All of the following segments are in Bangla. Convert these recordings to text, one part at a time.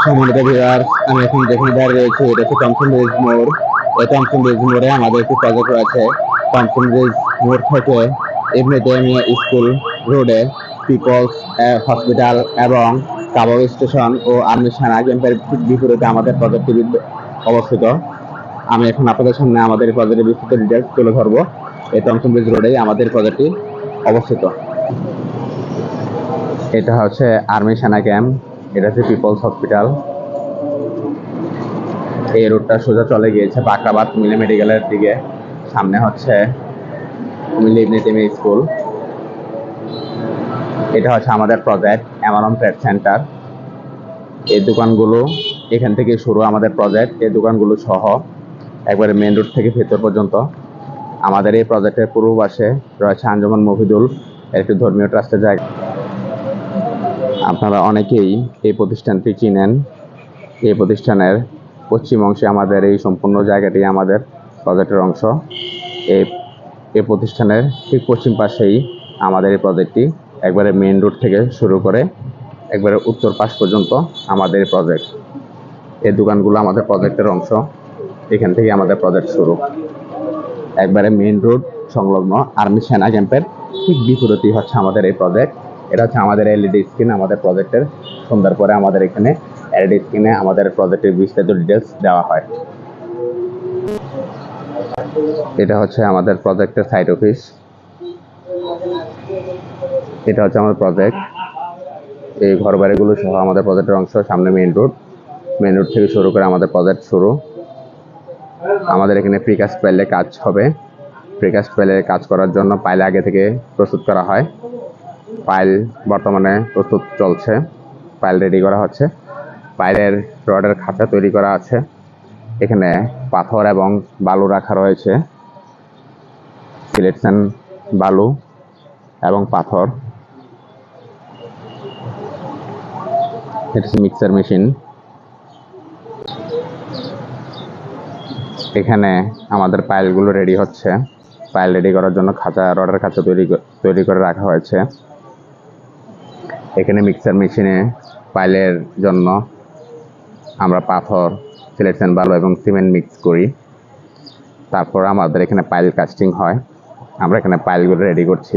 সম্মানিত ভিউয়ার, আমি এখন যেখানে দাঁড়িয়ে রয়েছি এটা হচ্ছে টমসন ব্রিজ মোড়। এই টমসন ব্রিজ মোড়ে আমাদের একটি প্রজেক্ট রয়েছে। টমসন ব্রিজ মোড় থেকে ইবনে তাইমিয়া স্কুল রোডে পিপলস হসপিটাল এবং কাবাব স্টেশন ও আর্মি সেনা ক্যাম্পের ঠিক বিপরীতে আমাদের প্রজেক্টটি অবস্থিত। আমি এখন আপনাদের সামনে আমাদের এই প্রজেক্টের বিস্তৃত ডিটেলস তুলে ধরবো। এই টমসন ব্রিজ রোডেই আমাদের প্রজেক্টটি অবস্থিত। এটা হচ্ছে আর্মি সেনা ক্যাম্প, এটা হচ্ছে পিপলস হসপিটাল। এই রোডটা সোজা চলে গিয়েছে বাকরাবাদ কুমিল্লা মেডিকেলের দিকে। সামনে হচ্ছে কুমিল্লা ইবনে তাইমিয়া স্কুল। এটা হচ্ছে আমাদের প্রজেক্ট এমারম ট্রেড সেন্টার। এই দোকানগুলো এখান থেকে শুরু আমাদের প্রজেক্ট। এই দোকানগুলো সহ একবারে মেন রোড থেকে ভেতর পর্যন্ত। আমাদের এই প্রজেক্টের পূর্ব পাশে রয়েছে আঞ্জুমান মফিদুল, একটি ধর্মীয় ট্রাস্টের জায়গা। আপনারা অনেকেই এই প্রতিষ্ঠানটি চিনেন। এই প্রতিষ্ঠানের পশ্চিম অংশে আমাদের এই সম্পূর্ণ জায়গাটি আমাদের প্রজেক্টের অংশ। এই প্রতিষ্ঠানের ঠিক পশ্চিম পাশেই আমাদের এই প্রজেক্টটি। একবারে মেইন রোড থেকে শুরু করে একবারে উত্তর পাশ পর্যন্ত আমাদের এই প্রজেক্ট। এই দোকানগুলো আমাদের প্রজেক্টের অংশ। এখান থেকে আমাদের প্রজেক্ট শুরু। একবারে মেইন রোড সংলগ্ন আর্মি সেনা ক্যাম্পের ঠিক বিপরীতেই হচ্ছে আমাদের এই প্রজেক্ট। এটা হচ্ছে আমাদের এলইডি স্ক্রিন আমাদের প্রজেক্টের। সন্ধ্যার পরে আমাদের এখানে এলইডি স্ক্রিনে আমাদের প্রজেক্টের বিস্তারিত ডিটেলস দেওয়া হয়। এটা হচ্ছে আমাদের প্রজেক্টের সাইট অফিস। এটা হচ্ছে আমাদের প্রজেক্ট। এই ঘর বাড়িগুলো সহ আমাদের প্রজেক্টের অংশ। সামনে মেইন রোড থেকে শুরু করে আমাদের প্রজেক্ট শুরু। আমাদের এখানে প্রিকাস্ট পাইলে কাজ হবে। প্রিকাস্ট পাইলে কাজ করার জন্য পাইল আগে থেকে প্রস্তুত করা হয়। পাইল বর্তমানে প্রস্তুত চলছে, পাইল রেডি করা হচ্ছে। পাইলের রডের খাঁচা তৈরি করা আছে। এখানে পাথর এবং বালু রাখা রয়েছে, সিলেকশন বালু এবং পাথর। এটা মিক্সার মেশিন। এখানে আমাদের পাইলগুলো রেডি হচ্ছে। পাইল রেডি করার জন্য রডের খাঁচা তৈরি করে রাখা হয়েছে। এখানে মিক্সার মেশিনে পাইলের জন্য আমরা পাথর, সিলেকশন বালু এবং সিমেন্ট মিক্স করি। তারপর আমাদের এখানে পাইল কাস্টিং হয়। আমরা এখানে পাইলগুলো রেডি করছি।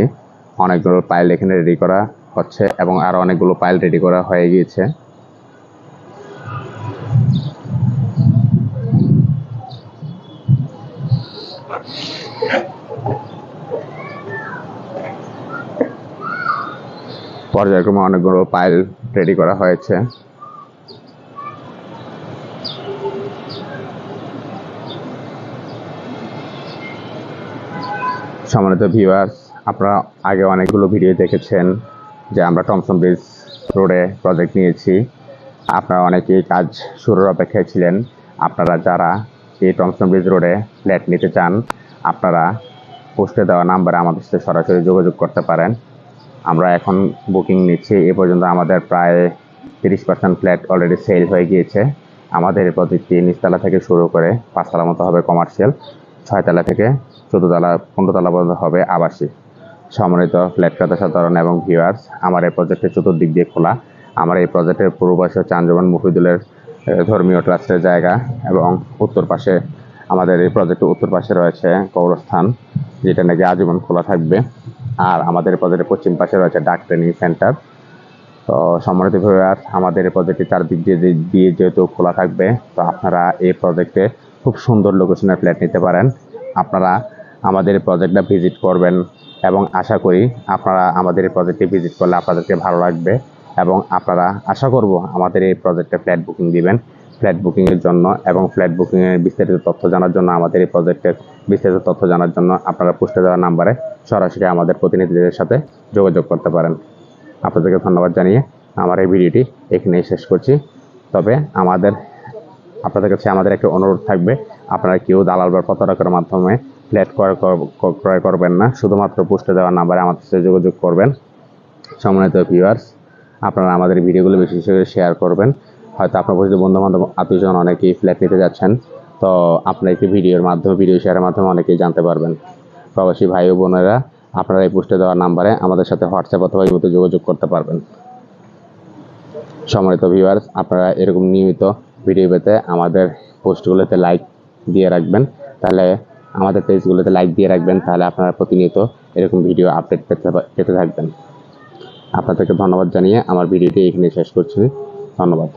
অনেকগুলো পাইল এখানে রেডি করা হচ্ছে এবং আরো অনেকগুলো পাইল রেডি করা হয়ে গিয়েছে। পর্যায়ক্রমে অনেকগুলো পাইল রেডি করা হয়েছে। সম্মানিত ভিউয়ার্স, আপনারা আগে অনেকগুলো ভিডিও দেখেছেন যে আমরা টমসন ব্রিজ রোডে প্রজেক্ট নিয়েছি। আপনারা অনেকেই কাজ শুরুর অপেক্ষায় ছিলেন। আপনারা যারা এই টমসন ব্রিজ রোডে ফ্ল্যাট নিতে চান, আপনারা পোস্টে দেওয়া নাম্বারে আমাদের সাথে সরাসরি যোগাযোগ করতে পারেন। আমরা এখন বুকিং নিচ্ছি। এ পর্যন্ত আমাদের প্রায় 30% ফ্ল্যাট অলরেডি সেল হয়ে গিয়েছে। আমাদের এই প্রজেক্টটি নিচতলা থেকে শুরু করে 5 তলা মতো হবে কমার্শিয়াল, 6 তলা থেকে 14 তলা 15 তলা পর্যন্ত হবে আবাসিক। সম্মানিত ফ্ল্যাট ক্রেতা সাধারণ এবং ভিউয়ার্স, আমার এই প্রজেক্টের চতুর্দিক দিয়ে খোলা। আমার এই প্রজেক্টের পূর্ব পাশে হচ্ছে আঞ্জুমান মফিদুলের ধর্মীয় ট্রাস্টের জায়গা এবং উত্তর পাশে আমাদের এই প্রজেক্টের উত্তর পাশে রয়েছে কবরস্থান, যেটা নাকি আজীবন খোলা থাকবে। আর আমাদের প্রজেক্টের পশ্চিম পাশে রয়েছে ডাক ট্রেনিং সেন্টার। তো সম্মানিত ভিউয়ার্স, আমাদের এই প্রজেক্টটি চারদিক দিয়ে যেহেতু খোলা থাকবে, তো আপনারা এই প্রজেক্টে খুব সুন্দর লোকেশনের ফ্ল্যাট নিতে পারেন। আপনারা আমাদের এই প্রজেক্টটা ভিজিট করবেন এবং আশা করি আপনারা আমাদের এই প্রজেক্টে ভিজিট করলে আপনাদেরকে ভালো লাগবে এবং আপনারা আশা করব আমাদের এই প্রজেক্টে ফ্ল্যাট বুকিং দিবেন। ফ্ল্যাট বুকিংয়ের জন্য এবং ফ্ল্যাট বুকিংয়ের বিস্তারিত তথ্য জানার জন্য, আমাদের এই প্রজেক্টের বিস্তারিত তথ্য জানার জন্য আপনারা পোস্টে দেওয়া নাম্বারে সরাসরি আমাদের প্রতিনিধিদের সাথে যোগাযোগ করতে পারেন। আপনাদেরকে ধন্যবাদ জানিয়ে আমার এই ভিডিওটি এখানেই শেষ করছি। তবে আপনাদের কাছে আমাদের একটা অনুরোধ থাকবে, আপনারা কেউ দালাল বা প্রতারকের মাধ্যমে ফ্ল্যাট ক্রয় করবেন না। শুধুমাত্র পোস্টে দেওয়া নাম্বারে আমাদের সাথে যোগাযোগ করবেন। সম্মানিত ভিউয়ার্স, আপনারা আমাদের ভিডিওগুলো বেশি বেশি করে শেয়ার করবেন। হয়তো আপনার পরিচিত বন্ধুবান্ধব আত্মীয়স্বজন অনেকেই ফ্ল্যাট নিতে যাচ্ছেন, তো আপনার একটি ভিডিও শেয়ারের মাধ্যমে অনেকেই জানতে পারবেন। প্রবাসী ভাই ও বোনেরা, আপনারা এই পোস্টে দেওয়া নাম্বারে আমাদের সাথে হোয়াটসঅ্যাপ অথবা ইমোতে যোগাযোগ করতে পারবেন। সম্মানিত ভিউয়ার্স, আপনারা এরকম নিয়মিত ভিডিও পেতে আমাদের পোস্টগুলোতে লাইক দিয়ে রাখবেন, তাহলে আমাদের পেজগুলোতে লাইক দিয়ে রাখবেন, তাহলে আপনারা প্রতিনিয়ত এরকম ভিডিও আপডেট পেতে থাকবেন। আপনাদেরকে ধন্যবাদ জানিয়ে আমার ভিডিওটি এখানে শেষ করছি। ধন্যবাদ।